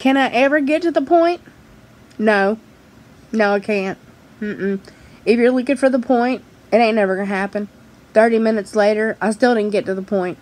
Can I ever get to the point? No. No, I can't. If you're looking for the point, it ain't never gonna happen. 30 minutes later, I still didn't get to the point.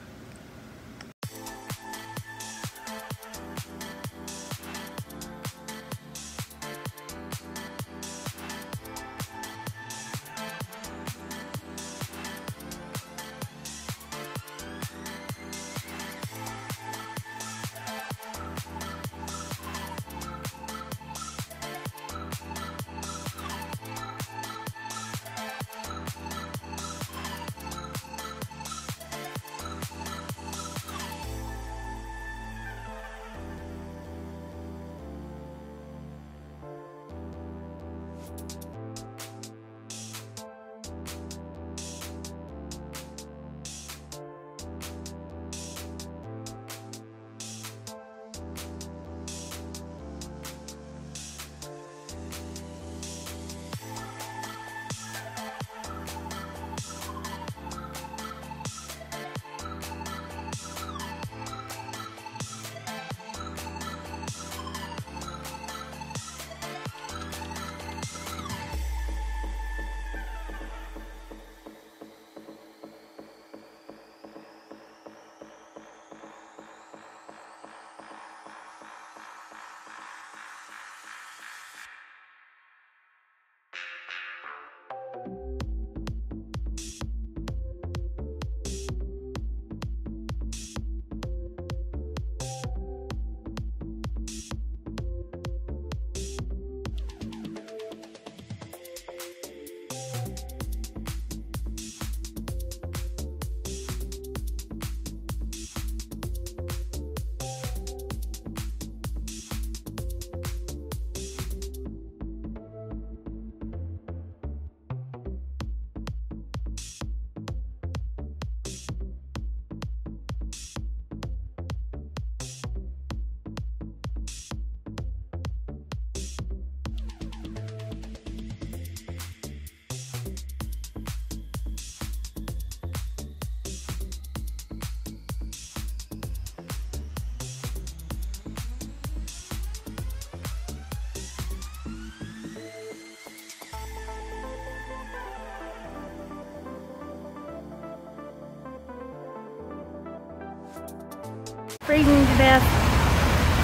Freezing to death.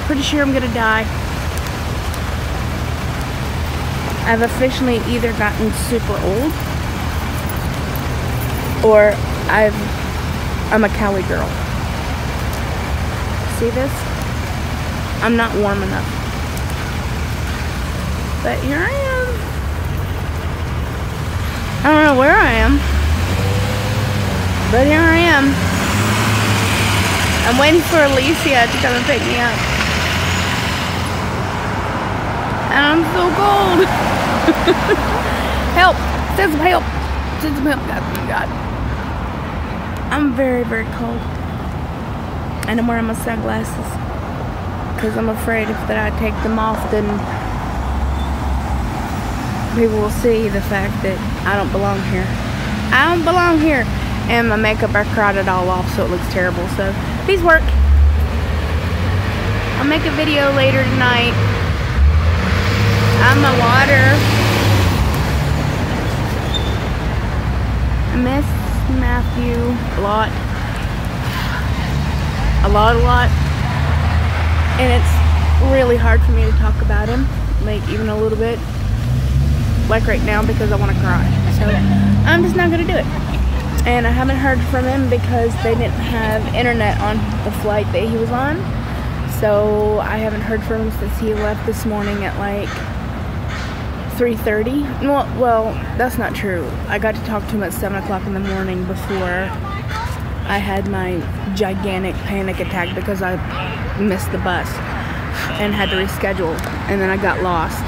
Pretty sure I'm gonna die. I've officially either gotten super old or I'm a Cali girl. See this? I'm not warm enough. But here I am. I don't know where I am, but here I am. I'm waiting for Alicia to come and pick me up. And I'm so cold. Help! Send some help! Send some help, God. I'm very, very cold. And I'm wearing my sunglasses. Because I'm afraid if that I take them off, then people will see the fact that I don't belong here. I don't belong here. And my makeup, I cried it all off so it looks terrible. So, please work. I'll make a video later tonight. I'm my water. I miss Matthew a lot. A lot. And it's really hard for me to talk about him. Like, even a little bit. Like right now because I want to cry. So, I'm just not going to do it. And I haven't heard from him because they didn't have internet on the flight that he was on. So I haven't heard from him since he left this morning at like 3:30. Well, that's not true. I got to talk to him at 7 o'clock in the morning before I had my gigantic panic attack because I missed the bus and had to reschedule. And then I got lost.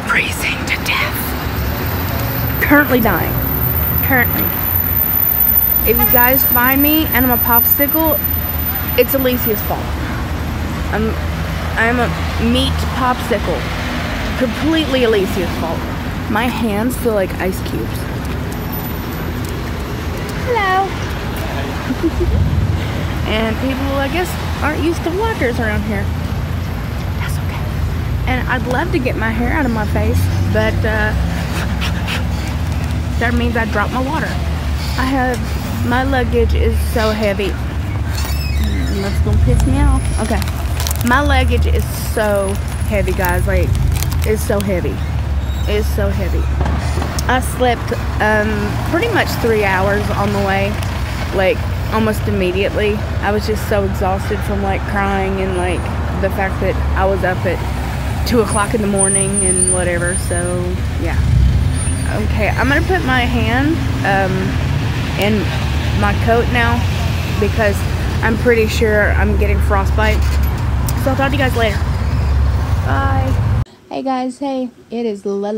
Freezing to death. Currently dying. Currently. If you guys find me and I'm a popsicle, it's Alicia's fault. I'm a meat popsicle. Completely Alicia's fault. My hands feel like ice cubes. Hello. And people, I guess, aren't used to vloggers around here. I'd love to get my hair out of my face, but that means I drop my water. My luggage is so heavy. That's gonna piss me off. Okay. My luggage is so heavy, guys. Like, it's so heavy. It's so heavy. I slept pretty much 3 hours on the way, like almost immediately. I was just so exhausted from like crying and like the fact that I was up at 2 o'clock in the morning and whatever. So yeah. Okay, I'm gonna put my hand in my coat now because I'm pretty sure I'm getting frostbite. So I'll talk to you guys later. Bye. Hey guys, hey. It is late.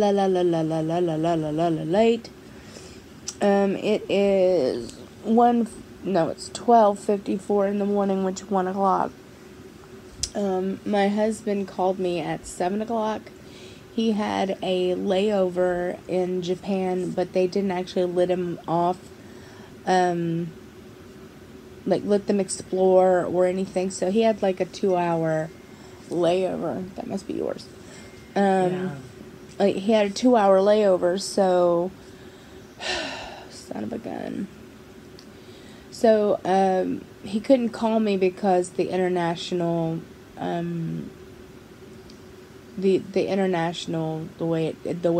It is it's 12:54 in the morning, which is 1 o'clock. My husband called me at 7 o'clock. He had a layover in Japan, but they didn't actually let him off, like let them explore or anything. So he had like a 2-hour layover. That must be yours. Like he had a 2-hour layover, so son of a gun. So he couldn't call me because the international the way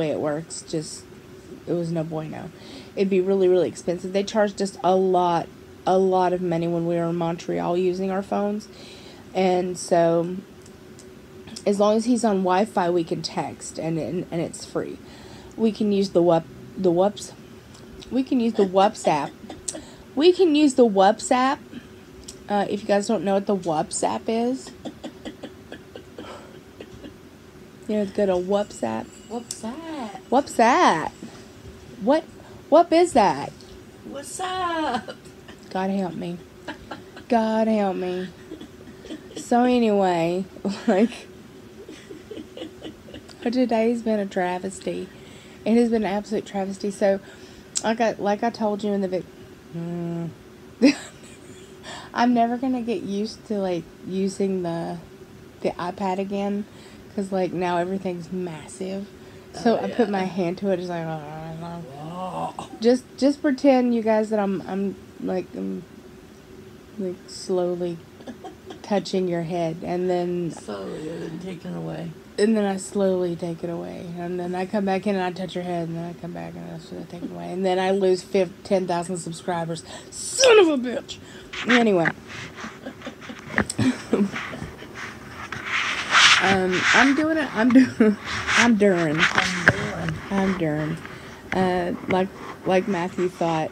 it works, just it was no bueno. It'd be really, really expensive. They charged us a lot of money when we were in Montreal using our phones, and so as long as he's on Wi-Fi, we can text, and it's free. We can use the WhatsApp. We can use the WhatsApp. If you guys don't know what the WhatsApp is, you know, go to WhatsApp. What's that? What is that? What's up? God help me. God help me. So anyway, like, today's been a travesty. It has been an absolute travesty. So, like I told you in the video, I'm never gonna get used to like using the iPad again, because like now everything's massive. So I put my hand to it, it's like, just pretend, you guys, that I'm like slowly touching your head, and then slowly taken away. And then I slowly take it away. And then I come back in and I touch your head. And then I come back and I take it away. And then I lose 10,000 subscribers. Son of a bitch. Anyway. I'm doing it. I'm Durin. Like Matthew thought,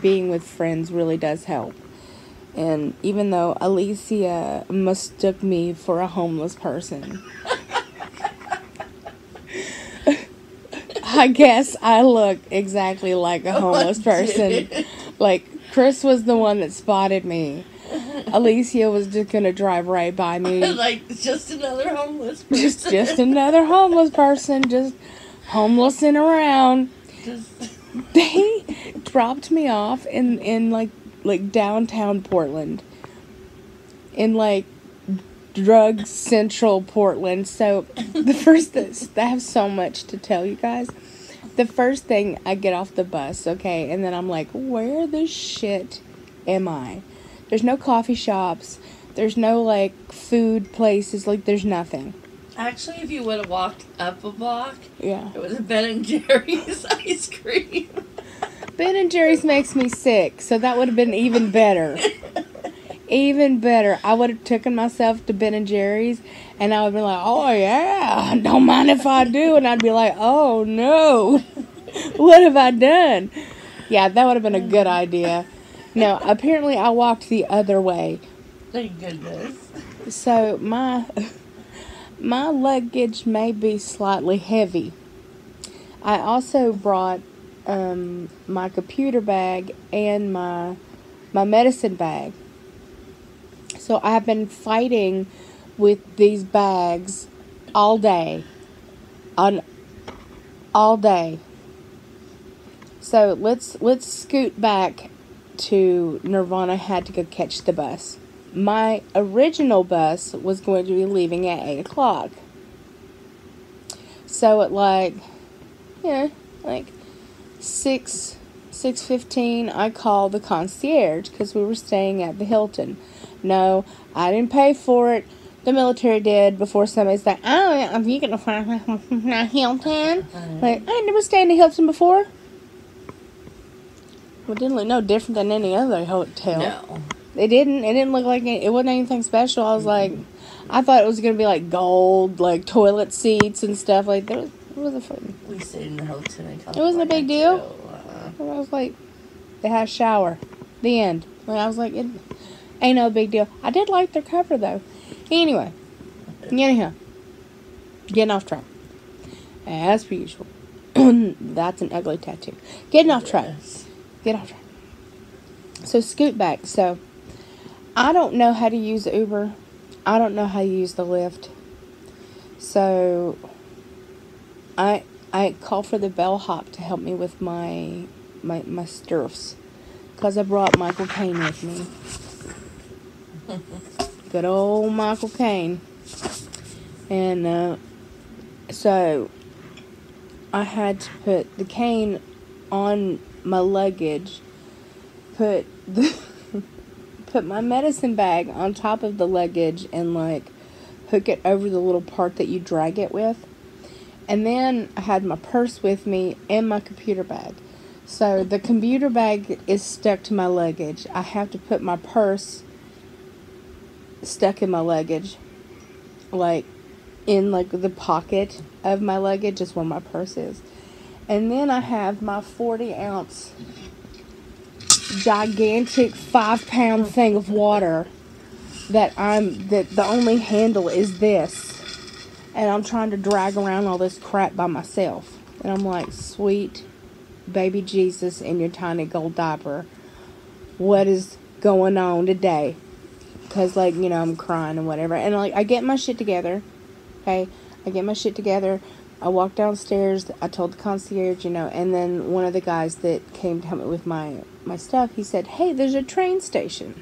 being with friends really does help. And even though Alicia mistook me for a homeless person, I guess I look exactly like a homeless person. Like, Chris was the one that spotted me. Alicia was just gonna drive right by me. Like, just another homeless person. Just another homeless person, just homelessing around. They dropped me off in like downtown Portland, in like drug central Portland. So I have so much to tell you guys. The first thing, I get off the bus, okay, and then I'm like, where the shit am I? There's no coffee shops, there's no like food places, like there's nothing. Actually, if you would have walked up a block, yeah, it was a Ben & Jerry's ice cream. Ben & Jerry's makes me sick, so that would have been even better. Even better. I would have taken myself to Ben & Jerry's, and I would be like, oh yeah, don't mind if I do. And I'd be like, oh no, what have I done? Yeah, that would have been a good idea. No, apparently I walked the other way. Thank goodness. So my luggage may be slightly heavy. I also brought my computer bag and my medicine bag. So I've been fighting with these bags all day. All day. So let's scoot back to Nirvana. Had to go catch the bus. My original bus was going to be leaving at 8 o'clock. So at like 6:15, I called the concierge because we were staying at the Hilton. No, I didn't pay for it. The military did before somebody's like, oh, yeah, you can find a Hilton. Like, I never stayed in the Hilton before. Well, it didn't look no different than any other hotel. No. It didn't look like it wasn't anything special. I was like, I thought it was going to be like gold, like toilet seats and stuff. Like, there was a fun. We stayed in the Hilton in California. It wasn't a big deal. Too. I was like, they had a shower. The end. Like, I was like, it ain't no big deal. I did like their cover, though. Anyway. Anyhow. Getting off track. As per usual. That's an ugly tattoo. Getting off track. Get off track. So, scoot back. So, I don't know how to use Uber. I don't know how to use the Lyft. So, I called for the bellhop to help me with my stirrups. Because I brought Michael Caine with me. Good old Michael Caine. And, so, I had to put the cane on my luggage. Put my medicine bag on top of the luggage and, like, hook it over the little part that you drag it with. And then I had my purse with me and my computer bag. So the computer bag is stuck to my luggage. I have to put my purse stuck in my luggage. Like, in, like, the pocket of my luggage is where my purse is. And then I have my 40-ounce gigantic 5-pound thing of water that the only handle is this. And I'm trying to drag around all this crap by myself. And I'm like, sweet baby Jesus in your tiny gold diaper. What is going on today? Because, like, you know, I'm crying and whatever. And, like, I get my shit together. Okay? I get my shit together. I walk downstairs. I told the concierge, you know. And then one of the guys that came to help me with my stuff, he said, hey, there's a train station.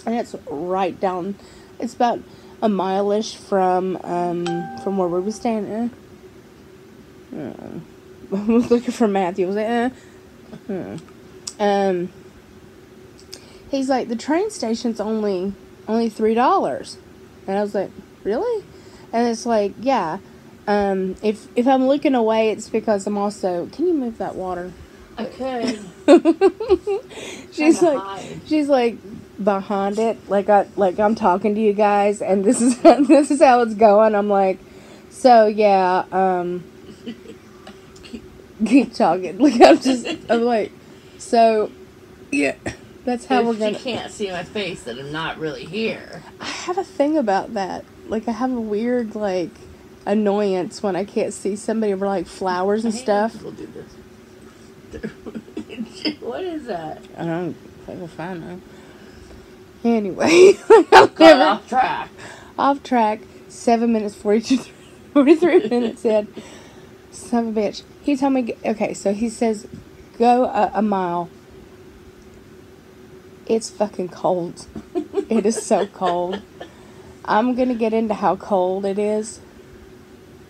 And it's right down. It's about a mile-ish from where we were staying. I was looking for Matthew. I was like, he's like, the train station's only $3. And I was like, really? And it's like, yeah. If I'm looking away, it's because I'm also. Can you move that water? I could. she's like behind it, like I'm talking to you guys, and this is how it's going. I'm like, so yeah, keep talking. Like I'm like, so yeah, that's how we're gonna. You can't see my face that I'm not really here. I have a thing about that. Like, I have a weird, like, annoyance when I can't see somebody over, like, flowers and stuff. People do this. What is that? I don't know if I know. Anyway. Off track. Off track. 7 minutes, 43 minutes in. Son of a bitch. He told me, okay, so he says, go a mile. It's fucking cold. It is so cold. I'm going to get into how cold it is.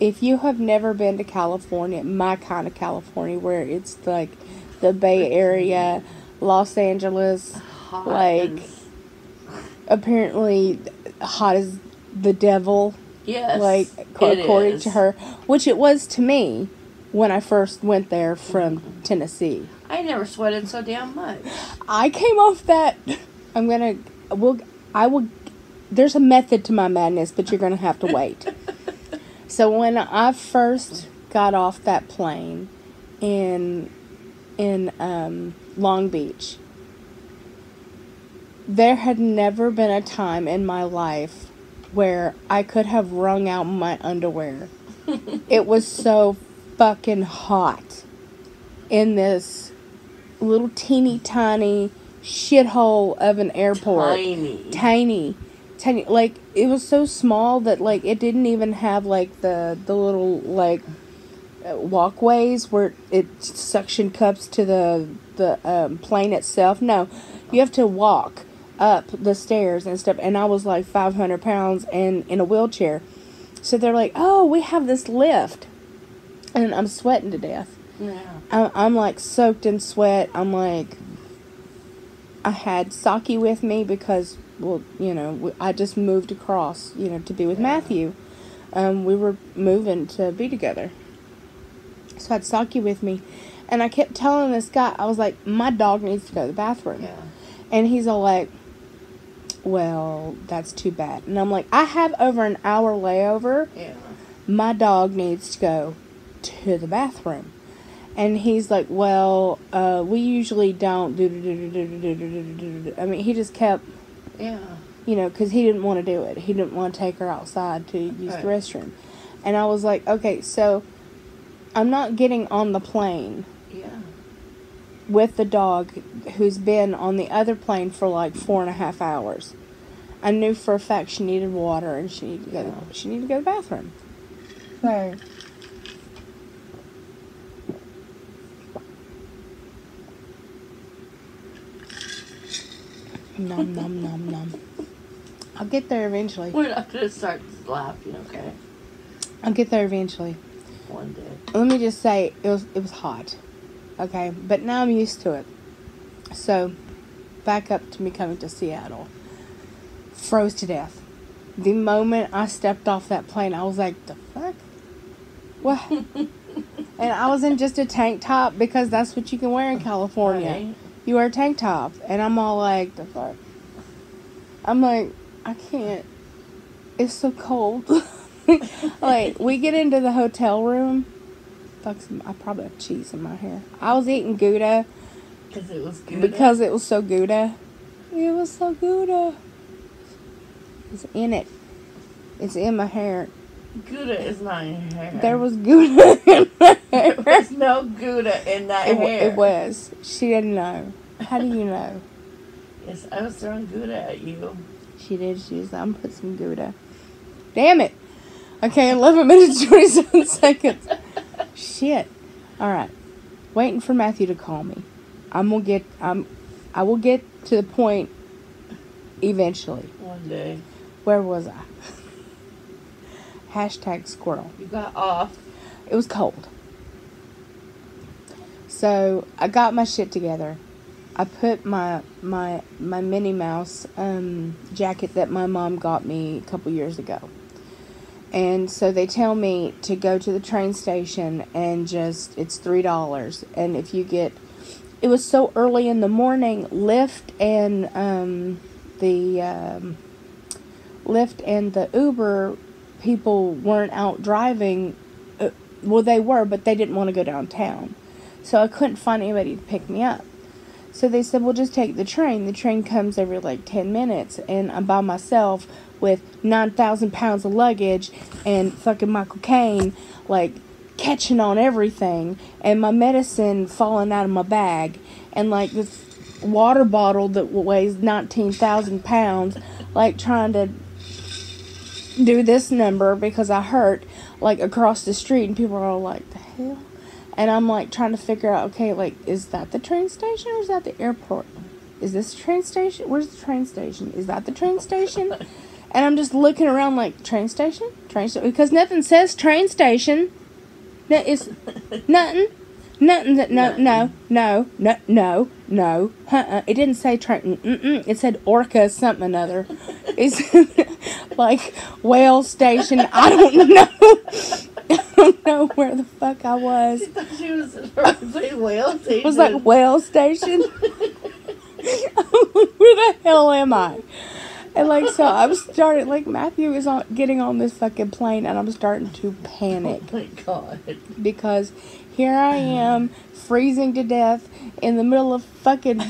If you have never been to California, my kind of California, where it's like the Bay Area, Los Angeles, Hot like, apparently hot as the devil. Yes, like, according to her, which it was to me when I first went there from Tennessee. I never sweated so damn much. I came off that. There's a method to my madness, but you're going to have to wait. So when I first got off that plane in Long Beach, there had never been a time in my life where I could have wrung out my underwear. It was so fucking hot in this little teeny tiny shithole of an airport. Tiny. Like, it was so small that, like, it didn't even have, like, the little, like, walkways where it suction cups to the plane itself. No, you have to walk up the stairs and stuff. And I was, like, 500 pounds and in a wheelchair. So they're like, oh, we have this lift. and I'm sweating to death. Yeah. I'm like soaked in sweat. I'm like, I had Saki with me because, well, you know, I just moved across, you know, to be with Matthew. We were moving to be together. So I had Saki with me. And I kept telling this guy, I was like, my dog needs to go to the bathroom. Yeah. And he's all like, well, that's too bad. And I'm like, I have over an hour layover. Yeah. My dog needs to go to the bathroom. And he's like, well, we usually don't do. I mean, he just kept, Yeah. you know, because he didn't want to do it. He didn't want to take her outside to use the restroom. And I was like, okay, so I'm not getting on the plane with the dog who's been on the other plane for like 4.5 hours. I knew for a fact she needed water and she needed to go. She needed to go to the bathroom. So nom nom nom nom. I'll get there eventually. We're not gonna start laughing, okay? I'll get there eventually. One day. Let me just say it was hot. Okay, but now I'm used to it. So, back up to me coming to Seattle. Froze to death. The moment I stepped off that plane, I was like, the fuck? What? And I was in just a tank top because that's what you can wear in California. Right. You wear a tank top. And I'm all like, the fuck? I'm like, I can't. It's so cold. Like, we get into the hotel room. I probably have cheese in my hair. I was eating Gouda. Because it was Gouda? Because it was so Gouda. It was so Gouda. It's in it. It's in my hair. Gouda is not in your hair. There was Gouda in my hair. There was no Gouda in that hair. It was. She didn't know. How do you know? Yes, I was throwing Gouda at you. She did. She was like, I'm put some Gouda. Damn it. Okay, 11 minutes, 27 seconds. Shit. Alright. Waiting for Matthew to call me. I will get to the point eventually. One day. Where was I? Hashtag squirrel. You got off. It was cold. So I got my shit together. I put my Minnie Mouse jacket that my mom got me a couple years ago. And so they tell me to go to the train station and just, it's $3. And if you get, it was so early in the morning, Lyft and the Uber people weren't out driving. Well, they were, but they didn't want to go downtown. So I couldn't find anybody to pick me up. So they said, well, just take the train. The train comes every like 10 minutes. And I'm by myself with 9,000 pounds of luggage and fucking Michael Caine, like, catching on everything. And my medicine falling out of my bag. And, like, this water bottle that weighs 19,000 pounds, like, trying to do this number because I hurt, like, across the street. And people are all like, the hell? And I'm, like, trying to figure out, okay, like, is that the train station or is that the airport? Is this the train station? Where's the train station? Is that the train station? And I'm just looking around like, train station? Train station? Because nothing says train station. No, it's nothing. Nothing that, no. It didn't say train. It said Orca something another. It's like whale station. I don't know where the fuck I was. She thought she was say whale station. It was like whale station. Where the hell am I? And, like, so I'm starting, like, Matthew is getting on this fucking plane, and I'm starting to panic. Oh, my God. Because here I am, freezing to death, in the middle of fucking,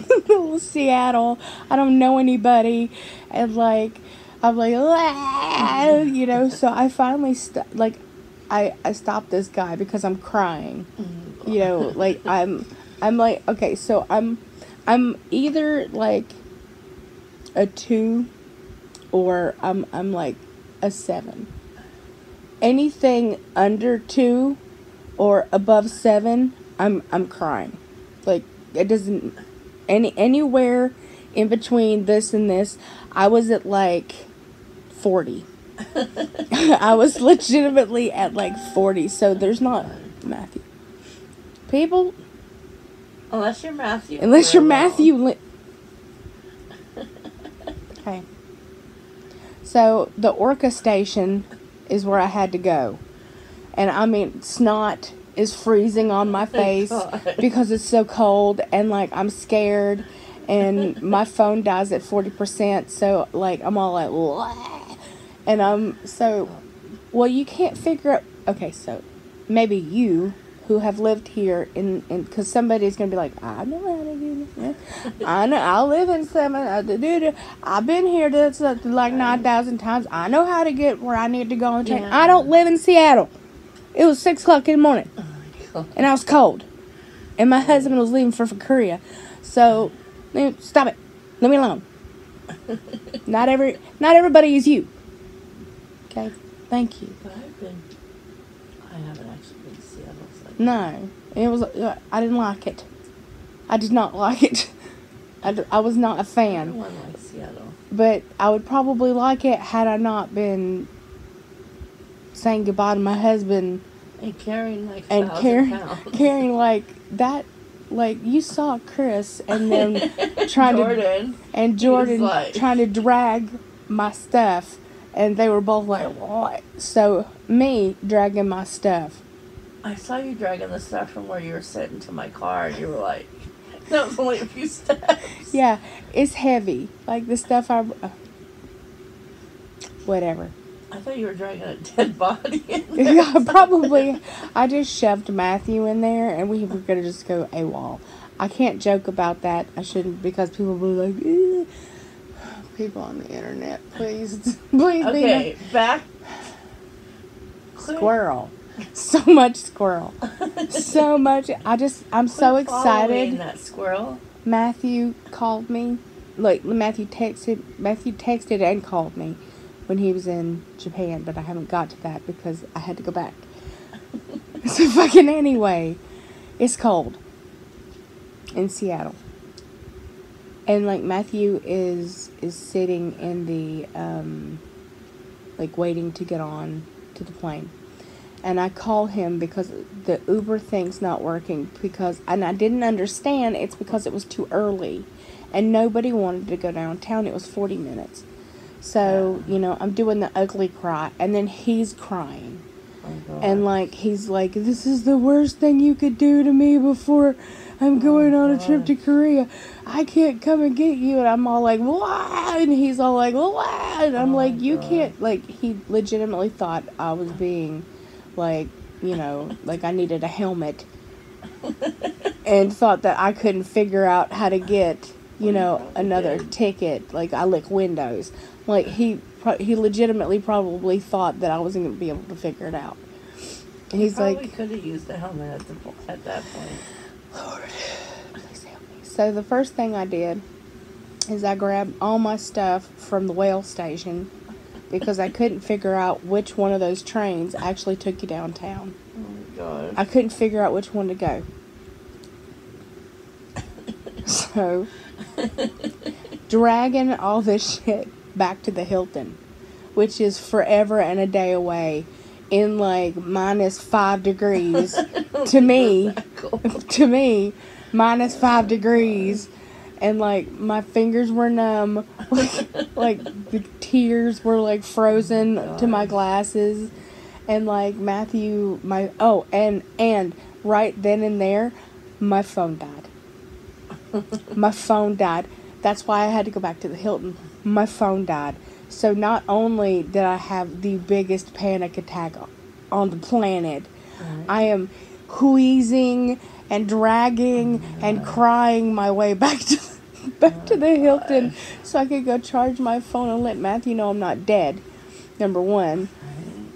middle of Seattle. I don't know anybody. And, like, I'm like, ah, you know, so I finally, I stopped this guy because I'm crying. You know, like, I'm like, okay, so I'm either, like, a 2 or I'm like a 7. Anything under 2 or above 7, I'm crying. Like, it doesn't anywhere in between this and this. I was at like 40. I was legitimately at like 40, so there's not Matthew. People, Unless you're Matthew. unless you're we're Matthew. Okay. So the Orca station is where I had to go. And I mean, snot is freezing on my face God. because it's so cold, and like I'm scared, and my phone dies at 40%, so like I'm all like, "Wah." And well, you can't figure out. Okay, so maybe you who have lived here because somebody's gonna be like, I know how to do this. I know, I live in I've been here like 9,000 times. I know how to get where I need to go on the train. Yeah. I don't live in Seattle. It was 6 o'clock in the morning, Oh my God. and I was cold, and my husband was leaving for Korea. So stop it, leave me alone. Not everybody is you. Okay, thank you. But I haven't actually been to Seattle. So. No, it was. I didn't like it. I did not like it. I was not a fan. Everyone likes Seattle. But I would probably like it had I not been saying goodbye to my husband And carrying like and 1,000 pounds. carrying like that. Like you saw Chris and then trying Jordan. Jordan like... trying to drag my stuff, and they were both like, "What?" So me dragging my stuff. I saw you dragging the stuff from where you were sitting to my car, and you were like, that was only a few steps. Yeah, it's heavy. Like the stuff whatever. I thought you were dragging a dead body in there. Yeah, probably. I just shoved Matthew in there, and we were going to just go AWOL. I can't joke about that. I shouldn't, because people will be like, "Ew." People on the internet, please Okay, back. Squirrel. So much squirrel. So much. I'm so Quit following excited. that squirrel. Matthew called me. Like, Matthew texted and called me when he was in Japan, but I haven't got to that because I had to go back. So fucking anyway, it's cold in Seattle. And like Matthew is sitting in the like waiting to get on to the plane. And I call him because the Uber thing's not working and I didn't understand it's because it was too early and nobody wanted to go downtown. It was 40 minutes. So, I'm doing the ugly cry, and then he's crying. Oh, and, like, he's like, this is the worst thing you could do to me before I'm going on a trip to Korea. I can't come and get you. And I'm all like, what? And he's all like, what? And I'm like, you can't, like, he legitimately thought I was being, like, like I needed a helmet. And thought that I couldn't figure out how to get, another ticket. Like, I lick windows. Like, he legitimately probably thought that I wasn't going to be able to figure it out. And he's like... probably could have used the helmet at that point. Lord, please help me. So the first thing I did is I grabbed all my stuff from the whale station because I couldn't figure out which one of those trains actually took you downtown. Oh my God. I couldn't figure out which one to go. So, dragging all this shit back to the Hilton, which is forever and a day away, in like minus 5 degrees. To me, minus 5 degrees, and like my fingers were numb, like the tears were like frozen to my glasses, and like Matthew, and right then and there, my phone died. My phone died. That's why I had to go back to the Hilton. My phone died. So not only did I have the biggest panic attack on the planet, I am wheezing and dragging and crying my way back to the Hilton so I could go charge my phone and let Matthew know I'm not dead. Number one,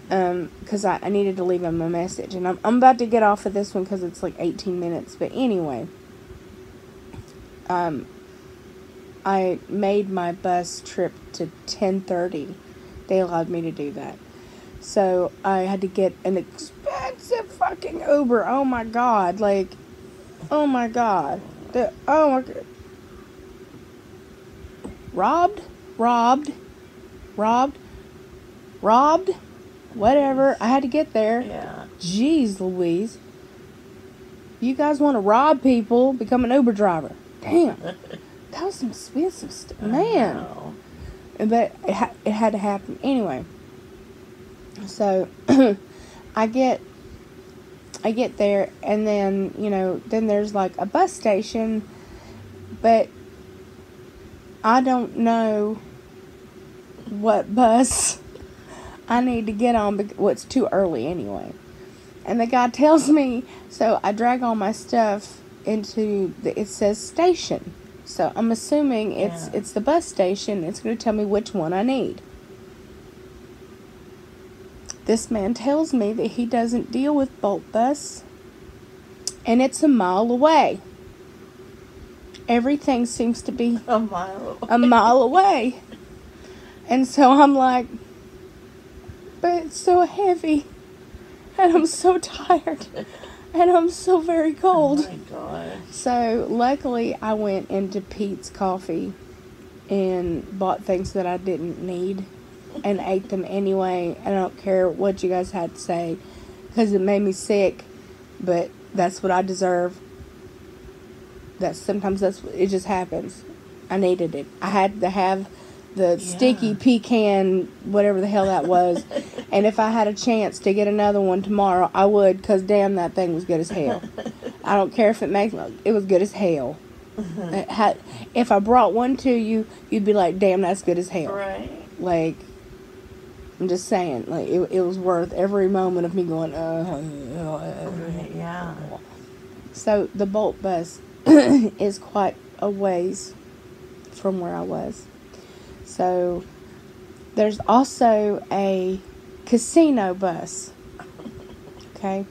because I needed to leave him a message, and I'm about to get off of this one because it's like 18 minutes. But anyway, I made my bus trip to 10:30. They allowed me to do that. So I had to get an expensive fucking Uber. Oh my God. Like, oh my God. Oh my God. Robbed. robbed, whatever. I had to get there. Yeah. Jeez Louise. You guys want to rob people, become an Uber driver. Damn. That was some expensive stuff. Man. But it had to happen. Anyway. So, I get there, and then, then there's like a bus station, but I don't know what bus I need to get on. Well, it's too early anyway. And the guy tells me, so I drag all my stuff into it says station. So I'm assuming it's the bus station. It's going to tell me which one I need. This man tells me that he doesn't deal with Bolt Bus, and it's a mile away. Everything seems to be a mile away. A mile away. And so I'm like, but it's so heavy, and I'm so tired, and I'm so very cold. Oh my gosh. So luckily I went into Pete's Coffee and bought things that I didn't need and ate them anyway. I don't care what you guys had to say, because it made me sick, but that's what I deserve. Sometimes it just happens. I needed it. I had to have the sticky pecan, whatever the hell that was. And if I had a chance to get another one tomorrow, I would, because damn, that thing was good as hell. I don't care if it was good as hell. If I brought one to you, you'd be like, damn, that's good as hell. Right. Like, I'm just saying, like, it was worth every moment of me going, yeah. So the Bolt Bus is quite a ways from where I was. So there's also a casino bus. Okay.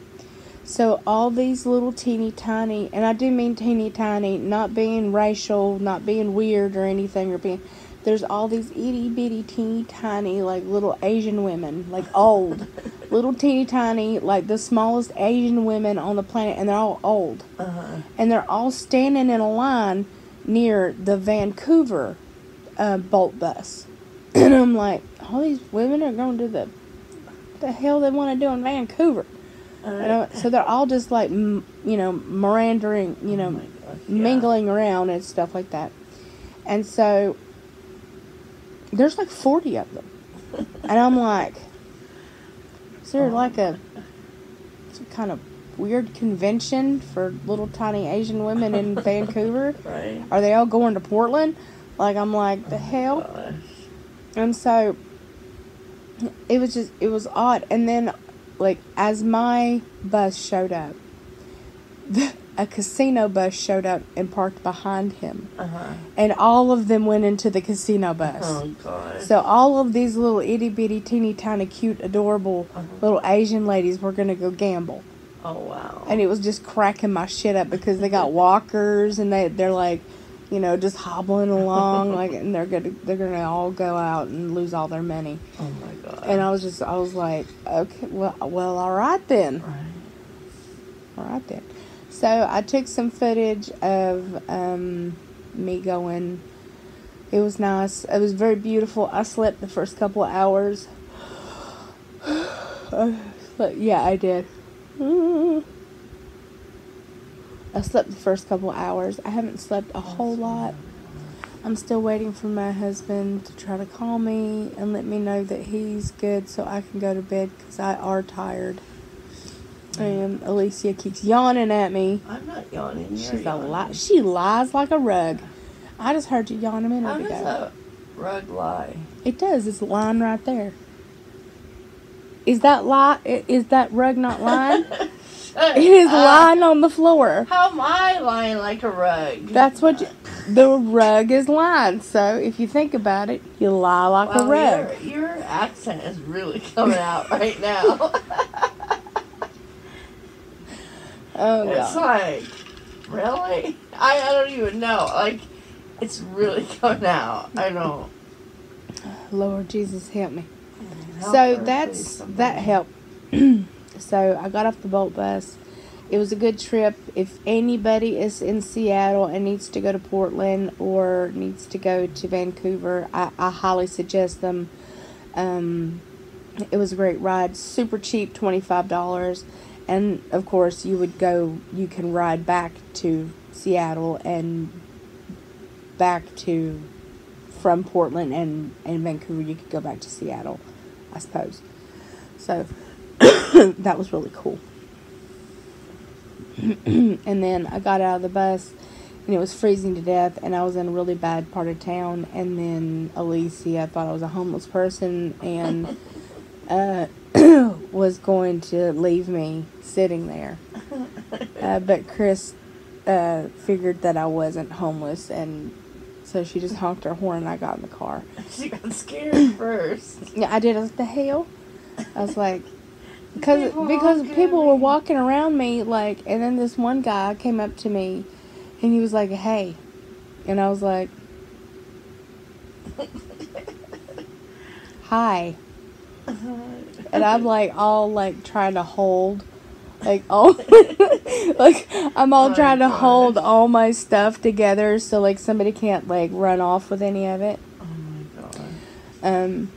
So all these little teeny tiny, and I do mean teeny tiny, not being racial, not being weird or anything, there's all these itty bitty teeny tiny, like, little Asian women, like old, little teeny tiny, like the smallest Asian women on the planet, and they're all old. And they're all standing in a line near the Vancouver Bolt Bus. And I'm like, all these women are going to do the hell they want to do in Vancouver. So they're all just like, meandering, mingling around and stuff like that. And so there's like 40 of them. And I'm like, is there like some kind of weird convention for little tiny Asian women in Vancouver? Right. Are they all going to Portland? Like, I'm like, the hell? Gosh. And so it was odd. And then, like, as my bus showed up, a casino bus showed up and parked behind him. And all of them went into the casino bus. Oh, God. So all of these little itty bitty, teeny tiny, cute, adorable little Asian ladies were going to go gamble. Oh, wow. And it was just cracking my shit up, because they got walkers, and they're like, just hobbling along, like, and they're gonna all go out and lose all their money. Oh my God. And I was like, okay, well, all right then. Right. All right then. So I took some footage of me going. It was nice. It was very beautiful. I slept the first couple of hours. Yeah, I did. I slept the first couple of hours. I haven't slept a whole lot. I'm still waiting for my husband to try to call me and let me know that he's good so I can go to bed, because I are tired. And Alicia keeps yawning at me. I'm not yawning. She's a lie. She lies like a rug. I just heard you yawn a minute How ago. does a rug lie? It does. It's lying right there. Is that rug not lying? It is lying on the floor. How am I lying like a rug? That's what the rug is lying. So if you think about it, you lie like a rug. Your accent is really coming out right now. Oh, it's God. like, really? I don't even know. Like, it's really coming out. I don't. Lord Jesus, help me. Help So her, that helped. So I got off the Bolt Bus. It was a good trip. If anybody is in Seattle and needs to go to Portland or needs to go to Vancouver, I highly suggest them It was a great ride, super cheap, $25. And of course, you can ride back to Seattle and back to, from Portland and Vancouver, you could go back to Seattle, I suppose. So, that was really cool. And then I got out of the bus, and it was freezing to death, and I was in a really bad part of town, and then Alicia thought I was a homeless person, and was going to leave me sitting there. But Chris figured that I wasn't homeless, and so she just honked her horn, and I got in the car. She got scared first. Yeah, I did. I was like, the hell? I was like, because people were walking around me, like, and then this one guy came up to me, and he was like, hey. And I was like, hi. And I'm like all like trying to hold, like all like I'm all trying to hold all my stuff together so like somebody can't like run off with any of it. Oh my god.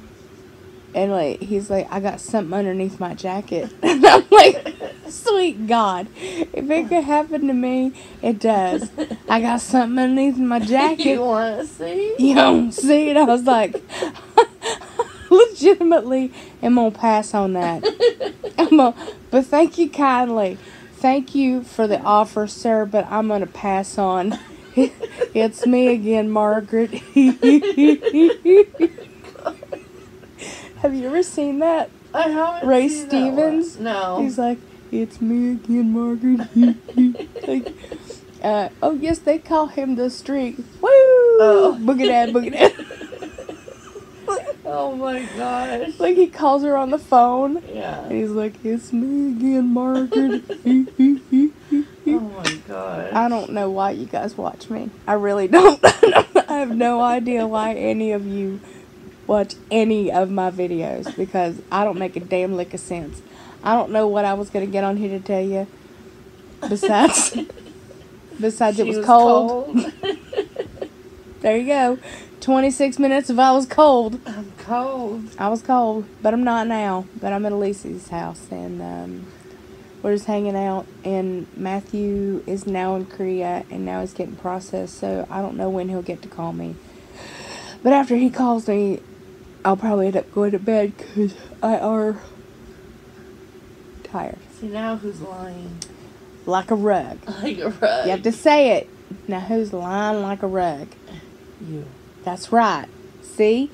And like he's like, I got something underneath my jacket. And I'm like, sweet God, if it could happen to me, it does. I got something underneath my jacket. You want to see? You don't see it? I was like, legitimately am gonna pass on that. But thank you kindly. Thank you for the offer, sir, but I'm gonna pass on. It's me again, Margaret. Have you ever seen that? I haven't Ray seen Stevens? That one. No. He's like, it's me again, Margaret. Like, oh yes, they call him the Streak. Woo! Oh. Boogie dad, boogie dad. Oh my gosh. Like he calls her on the phone. Yeah. And he's like, it's me again, Margaret. Oh my god. I don't know why you guys watch me. I really don't. I have no idea why any of you watch any of my videos, because I don't make a damn lick of sense. I don't know what I was going to get on here to tell you. Besides it was cold. There you go. 26 minutes of I was cold. I'm cold. I was cold, but I'm not now. But I'm at Elise's house, and we're just hanging out. And Matthew is now in Korea, and now he's getting processed, so I don't know when he'll get to call me. But after he calls me, I'll probably end up going to bed, because I are tired. See, now who's lying? Like a rug. Like a rug. You have to say it. Now who's lying like a rug? You. That's right. See?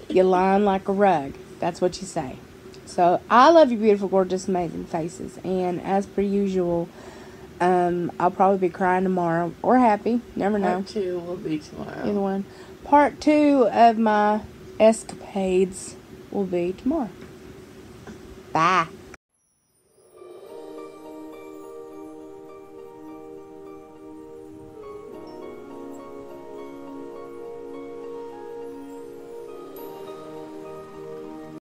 You're lying like a rug. That's what you say. So, I love you, beautiful, gorgeous, amazing faces. And as per usual, I'll probably be crying tomorrow. Or happy. Never know. Part 2 will be tomorrow. Either one. Part 2 of my escapades will be tomorrow. Bye.